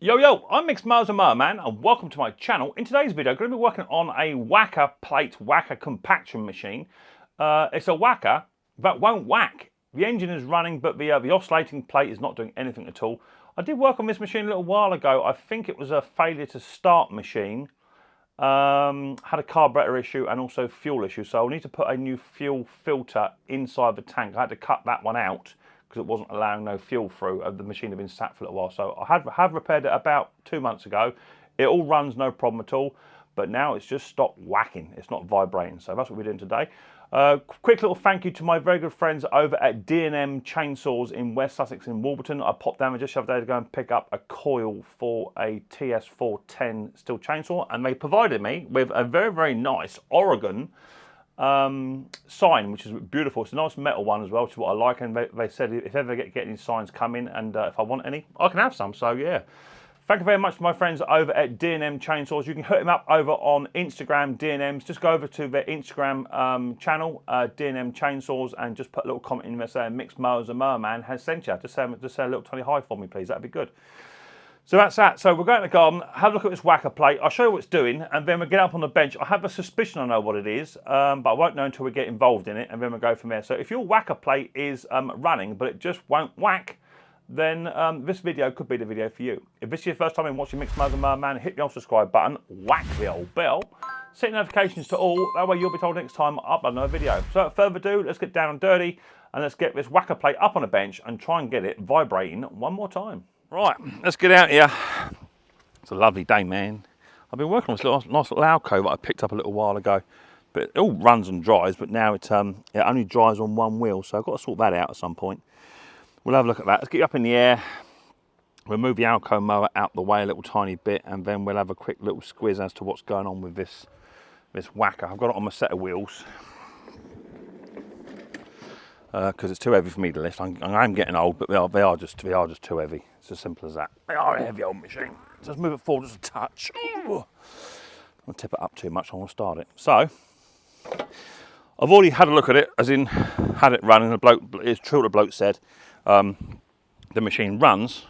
Yo, I'm Micks Mowers and Mower Man, and welcome to my channel. In today's video, I'm going to be working on a Wacker plate, Wacker compaction machine. It's a Wacker that won't whack. The engine is running, but the oscillating plate is not doing anything at all. I did work on this machine a little while ago. I think it was a failure to start machine. Had a carburetor issue and also fuel issue, so I'll need to put a new fuel filter inside the tank. I had to cut that one out because it wasn't allowing no fuel through. The machine had been sat for a little while, so I have repaired it about 2 months ago. It all runs no problem at all, but now it's just stopped whacking. It's not vibrating, so that's what we're doing today. Quick little thank you to my very good friends over at D&M Chainsaws in West Sussex in Warburton. I popped down there just the other day to go and pick up a coil for a TS410 steel chainsaw, and they provided me with a very nice Oregon sign, which is beautiful. It's a nice metal one as well, which is what I like, and they said if ever get any signs come in, and if I want any, I can have some. So yeah, thank you very much to my friends over at D&M Chainsaws. You can hit them up over on Instagram, D&M's. Just go over to their Instagram channel, D&M Chainsaws, and just put a little comment in there saying Micks Mowers and Mower Man has sent you. Just say a little tiny hi for me, please. That'd be good. So that's that. So we'll go in the garden, have a look at this Wacker plate. I'll show you what it's doing, and then we'll get up on the bench. I have a suspicion I know what it is, but I won't know until we get involved in it, and then we'll go from there. So if your Wacker plate is running, but it just won't whack, then this video could be the video for you. If this is your first time in watching Micks Mowers and Mower Man, hit the old subscribe button, whack the old bell, set notifications to all, that way you'll be told next time I upload another video. So without further ado, let's get down and dirty, and let's get this Wacker plate up on a bench and try and get it vibrating one more time. Right, let's get out here. It's a lovely day, man. I've been working on this nice little alcove that I picked up a little while ago, but it all runs and dries, but now it only dries on one wheel, so I've got to sort that out at some point. We'll have a look at that. Let's get you up in the air. We'll move the alcove mower out the way a little tiny bit, and then we'll have a quick little squiz as to what's going on with this Wacker. I've got it on my set of wheels because it's too heavy for me to lift. I'm getting old, but they are just too heavy. It's as simple as that. They are a heavy old machine. Just move it forward just a touch. Ooh. I'll tip it up too much. I want to start it. So I've already had a look at it, as in had it running. The bloke, it's true what the bloke said. The machine runs,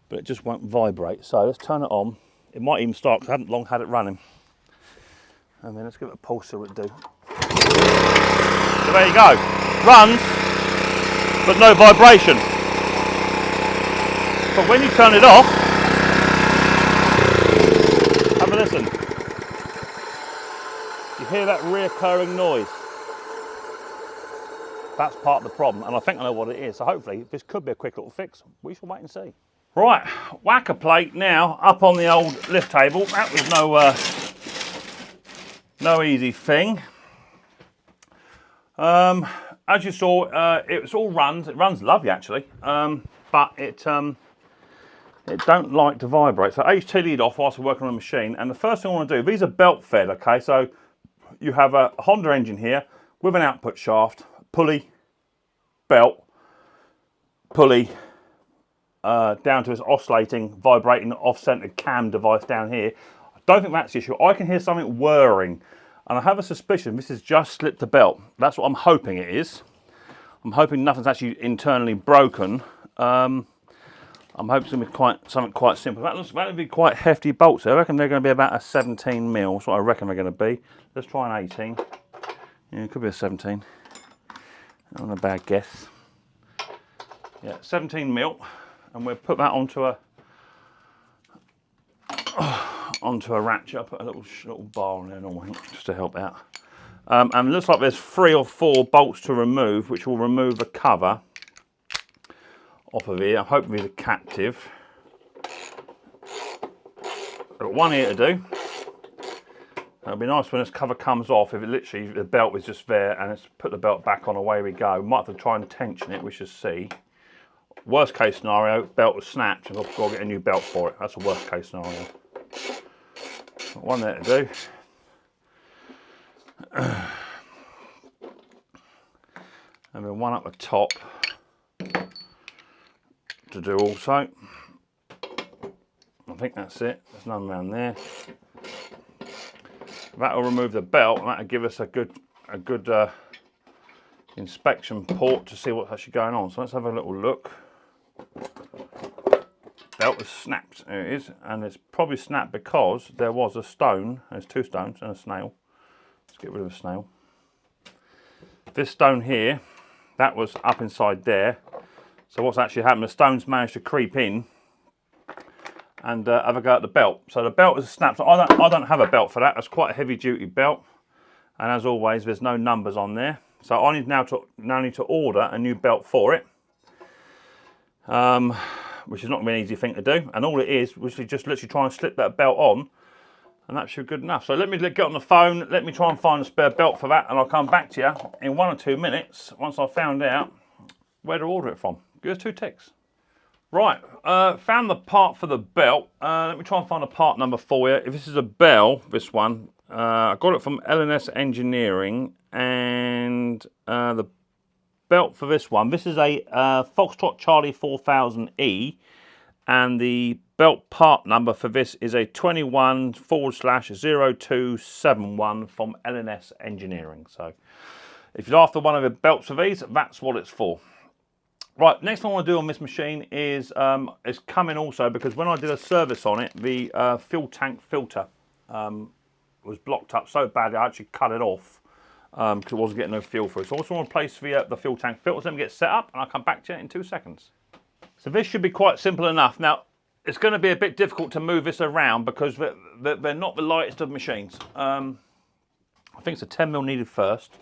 but it just won't vibrate. So let's turn it on. It might even start because I haven't long had it running. And then let's give it a pulse, see what it do. So there you go. Runs, but no vibration. But when you turn it off, have a listen. You hear that reoccurring noise. That's part of the problem, and I think I know what it is. So hopefully this could be a quick little fix. We shall wait and see. Right, Wacker plate now up on the old lift table. That was no easy thing. As you saw, it runs lovely actually, but it don't like to vibrate. So HT lead off whilst we're working on the machine, and the first thing I want to do, these are belt fed, okay? So you have a Honda engine here with an output shaft, pulley, belt, pulley, down to this oscillating, vibrating, off-centered cam device down here. I don't think that's the issue. I can hear something whirring, and I have a suspicion this has just slipped the belt. That's what I'm hoping it is. I'm hoping nothing's actually internally broken. I'm hoping it's going to be something quite simple. That would be quite hefty bolts. I reckon they're going to be about a 17 mil. That's what I reckon they're going to be. Let's try an 18. Yeah, it could be a 17. Not a bad guess. Yeah, 17 mil, and we'll put that onto a ratchet. I'll put a little bar on there normally just to help out. And it looks like there's 3 or 4 bolts to remove, which will remove the cover off of here. I'm hoping these are captive. I've got one here to do. It'll be nice when this cover comes off, if it literally, the belt is just there, and let's put the belt back on, away we go. We might have to try and tension it, we shall see. Worst case scenario, belt was snapped, and I've got to get a new belt for it. That's a worst case scenario. Got one there to do. And then one up the top to do also. I think that's it. There's none around there. That will remove the belt, and that will give us a good inspection port to see what's actually going on. So let's have a little look. belt has snapped. There it is, and it's probably snapped because there was a stone. There's 2 stones and a snail. Let's get rid of the snail. This stone here, that was up inside there. So what's actually happened, the stones managed to creep in and have a go at the belt. So the belt is snapped. I don't have a belt for that. That's quite a heavy duty belt. And as always, there's no numbers on there. So I need now need to order a new belt for it. Which is not an easy thing to do. And all it is, which is just literally try and slip that belt on, and that should be good enough. So let me get on the phone, let me try and find a spare belt for that, and I'll come back to you in 1 or 2 minutes once I've found out where to order it from. Give us 2 ticks. Right, found the part for the belt. Let me try and find a part number for you. If this is a bell, this one, I got it from L&S Engineering, and the belt for this one, this is a Foxtrot Charlie 4000E, and the belt part number for this is a 21/0271 from L&S Engineering. So if you're after one of the belts for these, that's what it's for. Right, next thing I want to do on this machine is it's coming also because when I did a service on it, the fuel tank filter was blocked up so badly I actually cut it off because it wasn't getting no fuel through. So I also want to place the fuel tank filters. Let me get set up and I'll come back to you in 2 seconds. So this should be quite simple enough. Now, it's going to be a bit difficult to move this around because they're not the lightest of machines. I think it's a 10mm needed first.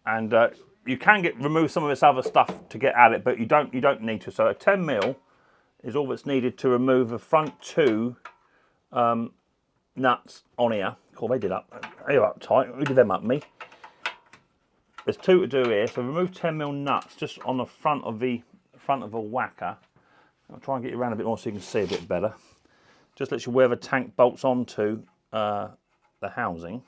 And you can remove some of this other stuff to get at it, but you don't need to. So a 10mm is all that's needed to remove the front 2 nuts on here. Cool, they did up. They were up tight. Who did them up? Me. There's 2 to do here. So remove 10mm nuts just on the front of a Wacker. I'll try and get you around a bit more so you can see a bit better. Just literally where the tank bolts onto the housing.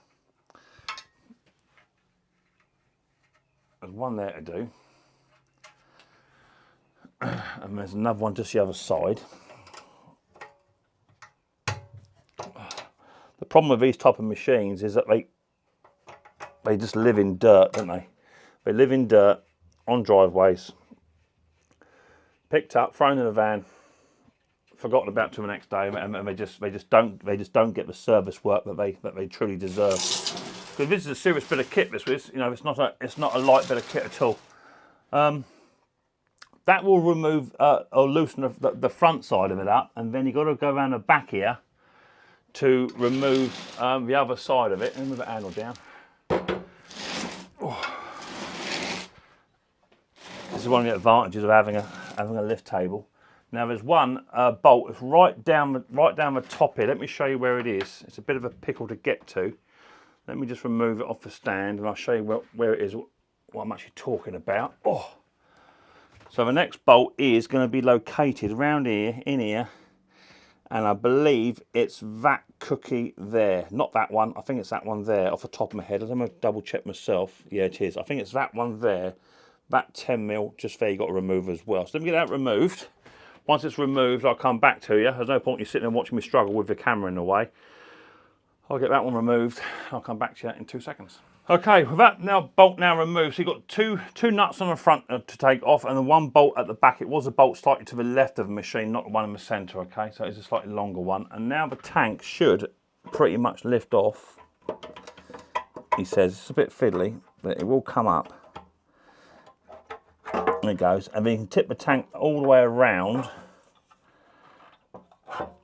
There's one there to do. And there's another one just the other side. The problem with these type of machines is that they just live in dirt, don't they? They live in dirt on driveways. Picked up, thrown in a van, forgotten about to the next day, and they just don't get the service work that they truly deserve. Because this is a serious bit of kit. This is, you know, it's not a light bit of kit at all. That will remove or loosen the front side of it up, and then you've got to go around the back here to remove the other side of it. And move the handle down. Oh. This is one of the advantages of having a lift table. Now there's one bolt that's right down the top here. Let me show you where it is. It's a bit of a pickle to get to. Let me just remove it off the stand and I'll show you where it is, what I'm actually talking about. Oh. So the next bolt is going to be located around here, in here, and I believe it's that cookie there. Not that one, I think it's that one there off the top of my head. I'm going to double check myself. Yeah, it is. I think it's that one there. That 10mm just there you've got to remove as well. So let me get that removed. Once it's removed, I'll come back to you. There's no point in you sitting and watching me struggle with the camera in the way. I'll get that one removed. I'll come back to you in 2 seconds. Okay, with that bolt now removed, so you've got two nuts on the front to take off and then 1 bolt at the back. It was a bolt slightly to the left of the machine, not the one in the centre, okay? So it's a slightly longer one. And now the tank should pretty much lift off. He says it's a bit fiddly, but it will come up. There it goes. And then you can tip the tank all the way around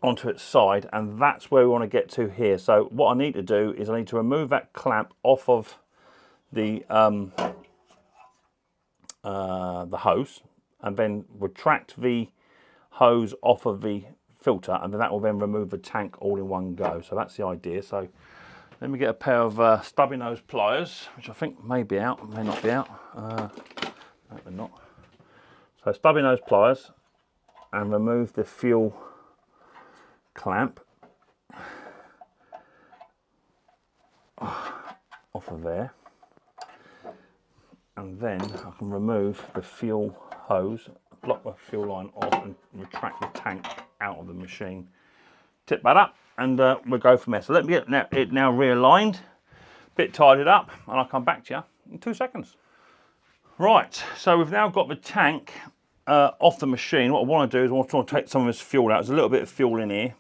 onto its side, and that's where we want to get to here. So what I need to do is I need to remove that clamp off of the hose, and then retract the hose off of the filter, and then that will then remove the tank all in one go. So that's the idea. So let me get a pair of stubby nose pliers, which I think may be out, may not be out. No, they're not. So stubby nose pliers, and remove the fuel clamp off of there, and then I can remove the fuel hose, block the fuel line off, and retract the tank out of the machine. Tip that up, and we'll go from there. So let me get it now realigned, bit tidied up, and I'll come back to you in 2 seconds. Right, so we've now got the tank off the machine. What I want to do is I want to take some of this fuel out. There's a little bit of fuel in here.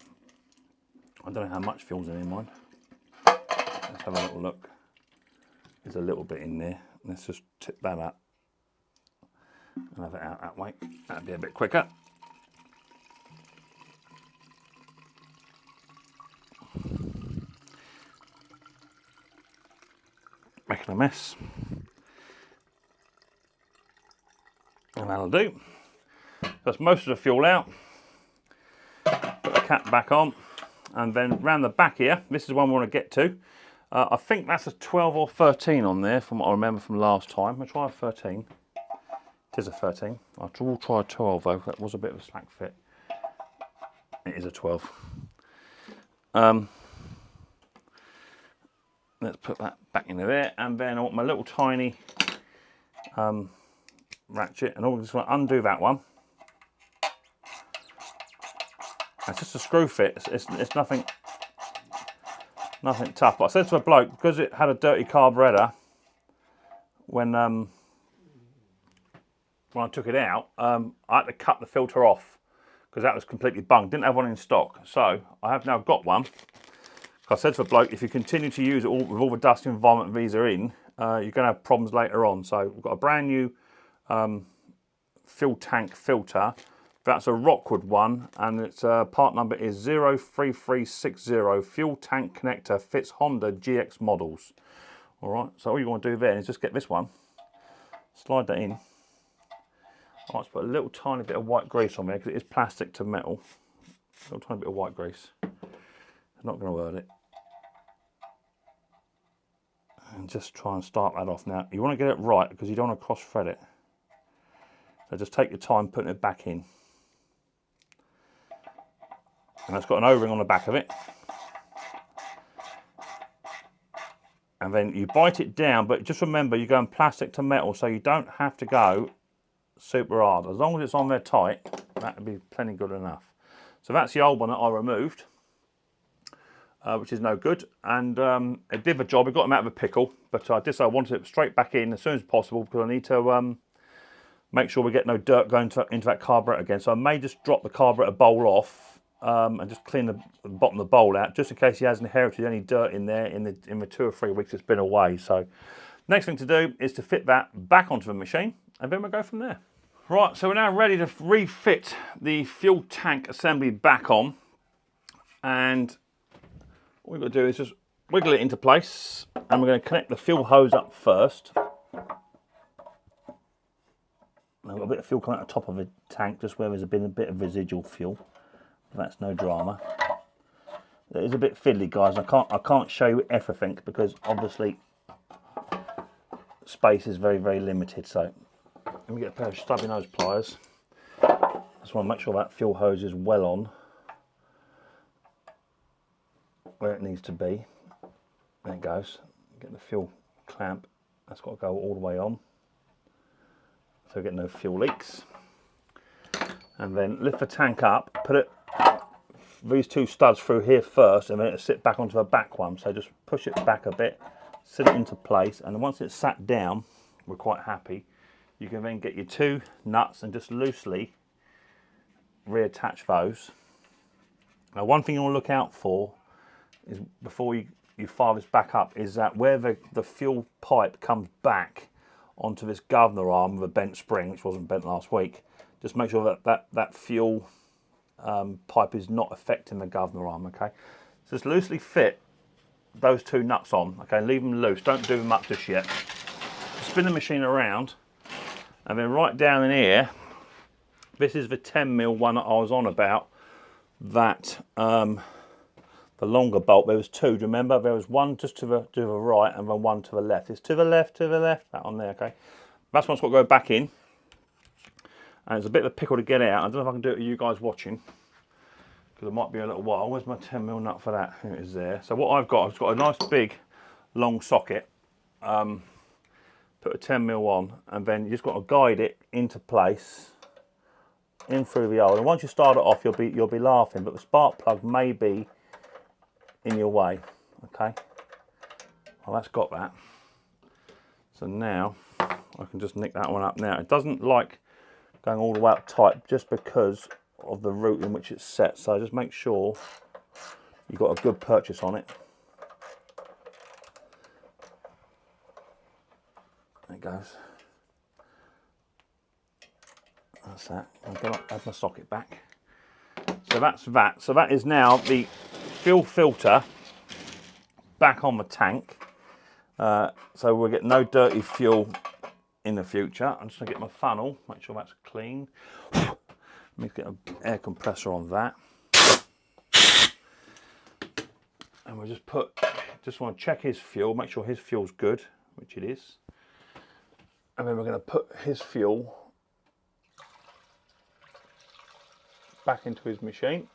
I don't know how much fuel's in mine. Let's have a little look. There's a little bit in there. Let's just tip that up and have it out that way. That'd be a bit quicker. Making a mess. And that'll do. That's most of the fuel out. Put the cap back on. And then round the back here, this is the one we want to get to. I think that's a 12 or 13 on there from what I remember from last time. I'll try a 13. It is a 13. I'll try a 12 though. That was a bit of a slack fit. It is a 12. Let's put that back into there. And then I want my little tiny ratchet. And I'm just going to undo that one. It's just a screw fit. It's nothing tough. But I said to a bloke, because it had a dirty carburettor, when I took it out, I had to cut the filter off because that was completely bunged. Didn't have one in stock, so I have now got one. I said to a bloke, if you continue to use it with all the dust and environment visa in, you're going to have problems later on. So we've got a brand new fuel tank filter. That's a Rockwood one, and its part number is 03360. Fuel tank connector fits Honda GX models. All right, so all you want to do then is just get this one, slide that in. I like to put a little tiny bit of white grease on there because it is plastic to metal. A little tiny bit of white grease. It's not going to hurt it. And just try and start that off. Now, you want to get it right because you don't want to cross thread it. So just take your time putting it back in. And it's got an O-ring on the back of it. And then you bite it down, but just remember you're going plastic to metal, so you don't have to go super hard. As long as it's on there tight, that would be plenty good enough. So that's the old one that I removed, which is no good. And it did the job. It got them out of a pickle, but I wanted it straight back in as soon as possible because I need to make sure we get no dirt going into that carburetor again. So I may just drop the carburetor bowl off and just clean the bottom of the bowl out, just in case he has inherited any dirt in there in the 2 or 3 weeks it's been away. So next thing to do is to fit that back onto the machine, and then we'll go from there. Right, so we're now ready to refit the fuel tank assembly back on, and what we've got to do is just wiggle it into place, and we're going to connect the fuel hose up first. I've got a bit of fuel coming out the top of the tank, just where there's been a bit of residual fuel. That's no drama. It is a bit fiddly, guys. I can't show you everything because obviously space is very, very limited. So let me get a pair of stubby nose pliers. Just want to make sure that fuel hose is well on where it needs to be. There it goes. Get the fuel clamp. That's got to go all the way on, so we get no fuel leaks. And then lift the tank up, put these 2 studs through here first, and then it'll sit back onto the back one. So just push it back a bit, sit it into place, and once it's sat down, we're quite happy. You can then get your 2 nuts and just loosely reattach those. Now, one thing you want to look out for is before you fire this back up is that where the fuel pipe comes back onto this governor arm with a bent spring, which wasn't bent last week, just make sure that fuel pipe is not affecting the governor arm, okay? So just loosely fit those 2 nuts on, okay? Leave them loose, don't do them up just yet. Spin the machine around, and then right down in here, this is the 10mm one that I was on about, that the longer bolt. There was 2, do you remember? There was one just to the right and then one to the left. It's to the left, that one there, okay? That's one's got to go back in. And it's a bit of a pickle to get out. I don't know if I can do it with you guys watching, because it might be a little while. Where's my 10mm nut for that? Here it is there. So what I've got a nice big long socket. Put a 10mm on, and then you just got to guide it into place, in through the hole. And once you start it off, you'll be laughing, but the spark plug may be in your way. Okay. Well, that's got that. So now I can just nick that one up now. It doesn't like going all the way up tight just because of the route in which it's set. So just make sure you've got a good purchase on it. There it goes. That's that. I'm going to add my socket back. So that's that. So that is now the fuel filter back on the tank. So we'll get no dirty fuel in the future. I'm just going to get my funnel, make sure that's clean. Let me get an air compressor on that. And we'll just want to check his fuel, make sure his fuel's good, which it is. And then we're going to put his fuel back into his machine,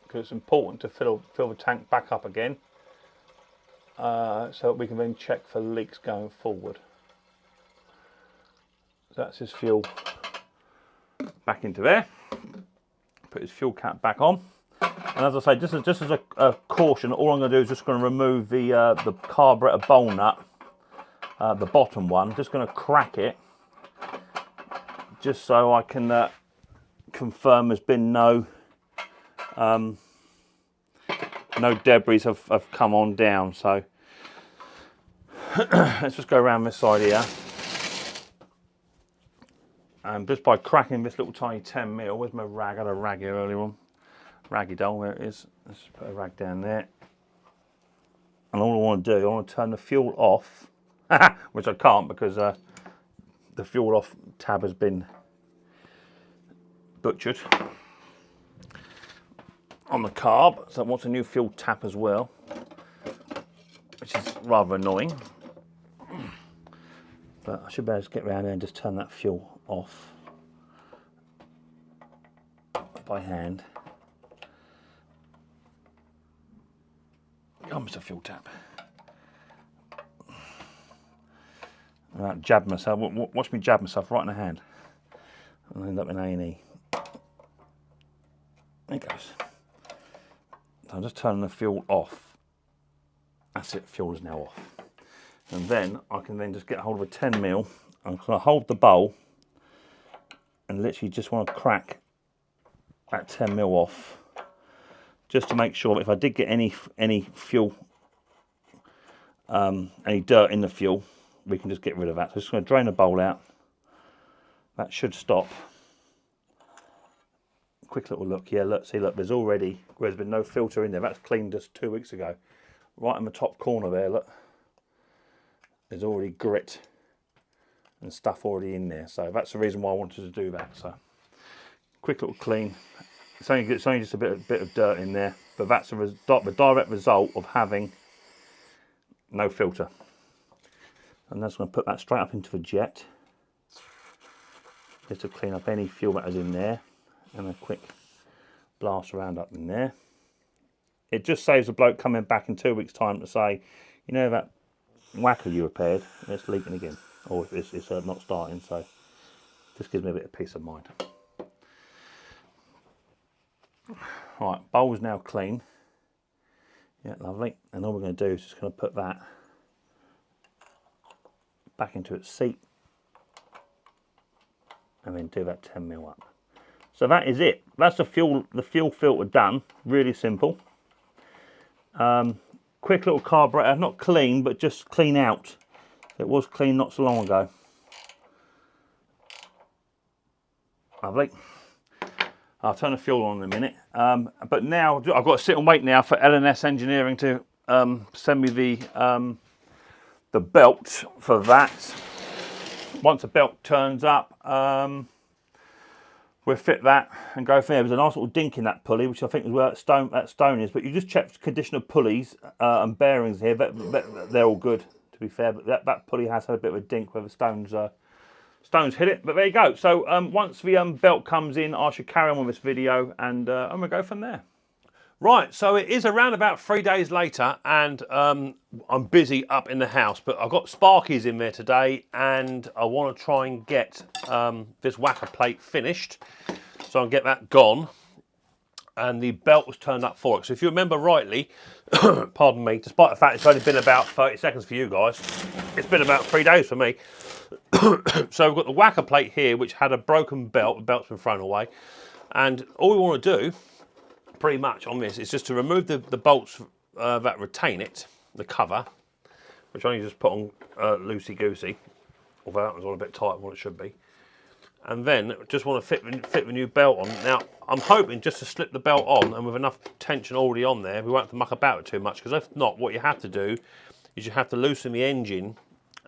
because it's important to fill the tank back up again, so that we can then check for leaks going forward. So that's his fuel back into there. Put his fuel cap back on, and as I say, just as a caution, all I'm going to do is just going to remove the carburetor bowl nut, the bottom one. Just going to crack it, just so I can confirm there's been no debris have come on down. So let's just go around this side here, and just by cracking this little tiny 10mm. Where's my rag? I had a rag here earlier on. Raggy doll, there it is. Let's just put a rag down there, and all I want to do, I want to turn the fuel off, which I can't because the fuel off tab has been butchered on the carb, so it wants a new fuel tap as well, which is rather annoying. But I should be able to get around there and just turn that fuel off by hand. Oh, Mr. Fuel tap. Right, jab myself. Watch me jab myself right in the hand. I'll end up in A&E. There it goes. So I'm just turning the fuel off. That's it, fuel is now off. And then I can then just get hold of a 10mm. I'm going to hold the bowl and literally just want to crack that 10mm off, just to make sure that if I did get any fuel, any dirt in the fuel, we can just get rid of that. So I'm just going to drain the bowl out. That should stop. Quick little look, yeah, look, see, look, there's been no filter in there. That's cleaned just 2 weeks ago. Right in the top corner there, look, there's already grit and stuff already in there. So that's the reason why I wanted to do that. So quick little clean. It's only just a bit of dirt in there, but that's the direct result of having no filter. And that's going to put that straight up into the jet, just to clean up any fuel that is in there, and a quick blast around up in there. It just saves the bloke coming back in 2 weeks' time to say, you know, that Wacker you repaired, it's leaking again, or it's not starting. So just gives me a bit of peace of mind. Right, bowl's now clean. Yeah, lovely. And all we're going to do is just going to put that back into its seat, and then do that 10mm up. So that is it. That's the fuel filter done. Really simple. Quick little carburetor, not clean, but just clean out. It was clean not so long ago. Lovely. I'll turn the fuel on in a minute. But now I've got to sit and wait now for L&S Engineering to send me the belt for that. Once the belt turns up, we'll fit that and go from there. There's a nice little dink in that pulley, which I think is where that stone is. But you just check the condition of pulleys and bearings here. But they're all good, to be fair. But that pulley has had a bit of a dink where the stones hit it. But there you go. So once the belt comes in, I should carry on with this video, and we'll go from there. Right, so it is around about 3 days later, and I'm busy up in the house, but I've got Sparkies in there today, and I want to try and get this Wacker plate finished, so I'll get that gone. and the belt was turned up for it. So if you remember rightly, pardon me, despite the fact it's only been about 30 seconds for you guys, it's been about 3 days for me. So we've got the Wacker plate here, which had a broken belt. The belt's been thrown away. And all we want to do, pretty much on this, is just to remove the bolts that retain it, the cover, which I only just put on loosey-goosey, although that one's on a bit tighter than what it should be. And then just want to fit the new belt on. Now, I'm hoping just to slip the belt on, and with enough tension already on there, we won't have to muck about it too much, because if not, what you have to do is you have to loosen the engine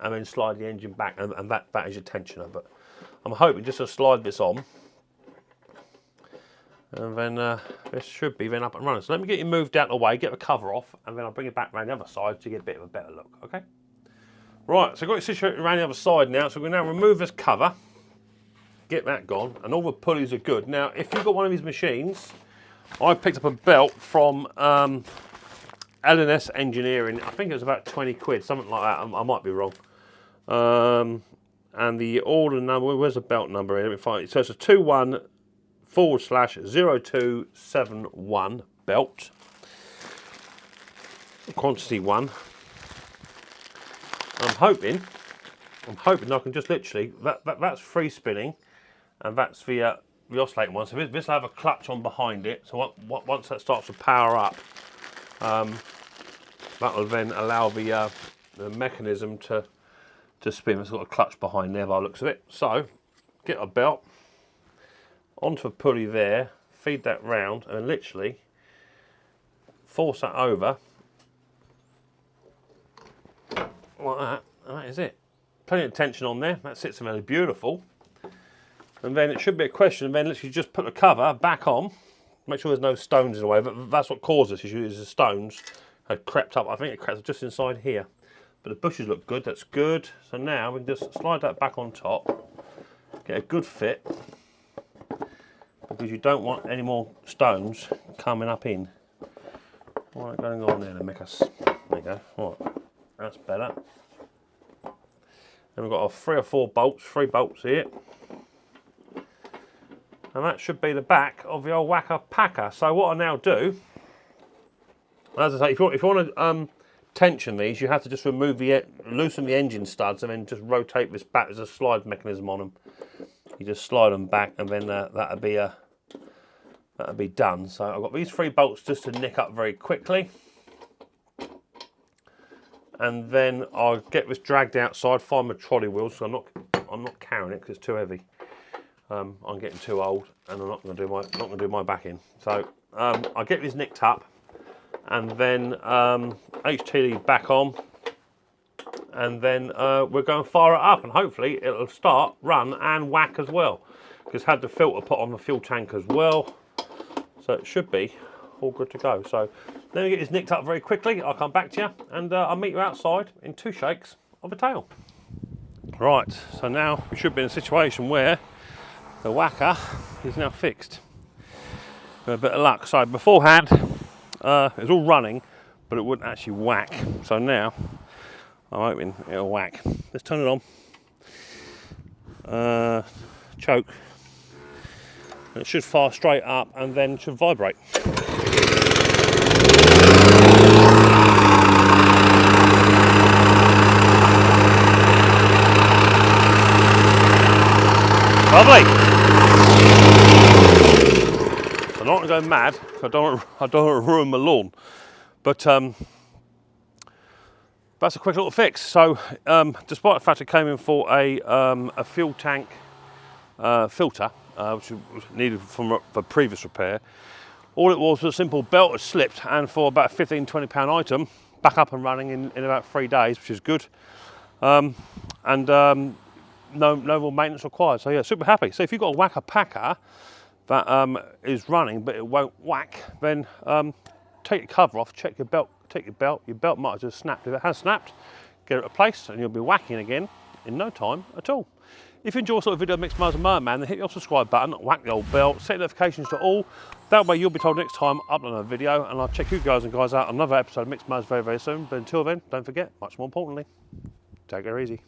and then slide the engine back, and that is your tensioner. But I'm hoping just to slide this on, and then this should be then up and running. So let me get you moved out of the way, get the cover off, and then I'll bring it back around the other side to get a bit of a better look, okay? Right, so I've got it situated around the other side now, so we're going to now remove this cover, get that gone, and all the pulleys are good. Now, if you've got one of these machines, I picked up a belt from L&S Engineering. I think it was about 20 quid, something like that. I might be wrong. And the order number, where's the belt number? Let me find it. So it's a 21/0271 belt. Quantity 1. I'm hoping I can just literally, that's free spinning, and that's the oscillating one. So this will have a clutch on behind it. So once that starts to power up, that will then allow the mechanism to spin. It's got a clutch behind there by the looks of it. So get a belt onto a pulley there, feed that round, and literally force that over like that, and that is it. Plenty of tension on there. That sits really beautiful. And then it should be a question, then literally just put the cover back on, make sure there's no stones in the way. But that's what caused this issue, is the stones had crept up. I think it crept up just inside here. But the bushes look good, that's good. So now we can just slide that back on top, get a good fit, because you don't want any more stones coming up in. All right, going on there to make us, there you go, all right, that's better. Then we've got our 3 or 4 bolts, 3 bolts here. And that should be the back of the old Wacker packer. So what I now do, as I say, if you want to tension these, you have to just loosen the engine studs, and then just rotate this back. There's a slide mechanism on them. You just slide them back, and then that'll be done. So I've got these 3 bolts just to nick up very quickly. And then I'll get this dragged outside, find my trolley wheels, so I'm not carrying it because it's too heavy. I'm getting too old, and I'm not going to do my backing. So I'll get this nicked up, and then HTD back on, and then we're going to fire it up, and hopefully it'll start, run, and whack as well. Because had the filter put on the fuel tank as well, so it should be all good to go. So let me get this nicked up very quickly. I'll come back to you, and I'll meet you outside in 2 shakes of a tail. Right, so now we should be in a situation where the Wacker is now fixed. With a bit of luck. So beforehand, it was all running, but it wouldn't actually whack. So now, I'm hoping it'll whack. Let's turn it on. Choke. And it should fire straight up, and then should vibrate. Lovely. I'm not going to go mad. I don't want to ruin my lawn. But that's a quick little fix. So, despite the fact it came in for a fuel tank filter, which was needed for previous repair, all it was a simple belt had slipped, and for about a £15–20 item, back up and running in about 3 days, which is good. No more maintenance required. So yeah, super happy. So if you've got a Wacker packer that is running but it won't whack, then take your cover off, check your belt, your belt might have just snapped. If it has snapped, get it replaced, and you'll be whacking again in no time at all. If you enjoy this sort of video of Micks Mowers and Mower Man, then hit the subscribe button, whack the old bell, set notifications to all. That way you'll be told next time I upload a video, and I'll check you guys and guys out on another episode of Micks Mowers very, very soon. But until then, don't forget, much more importantly, take it easy.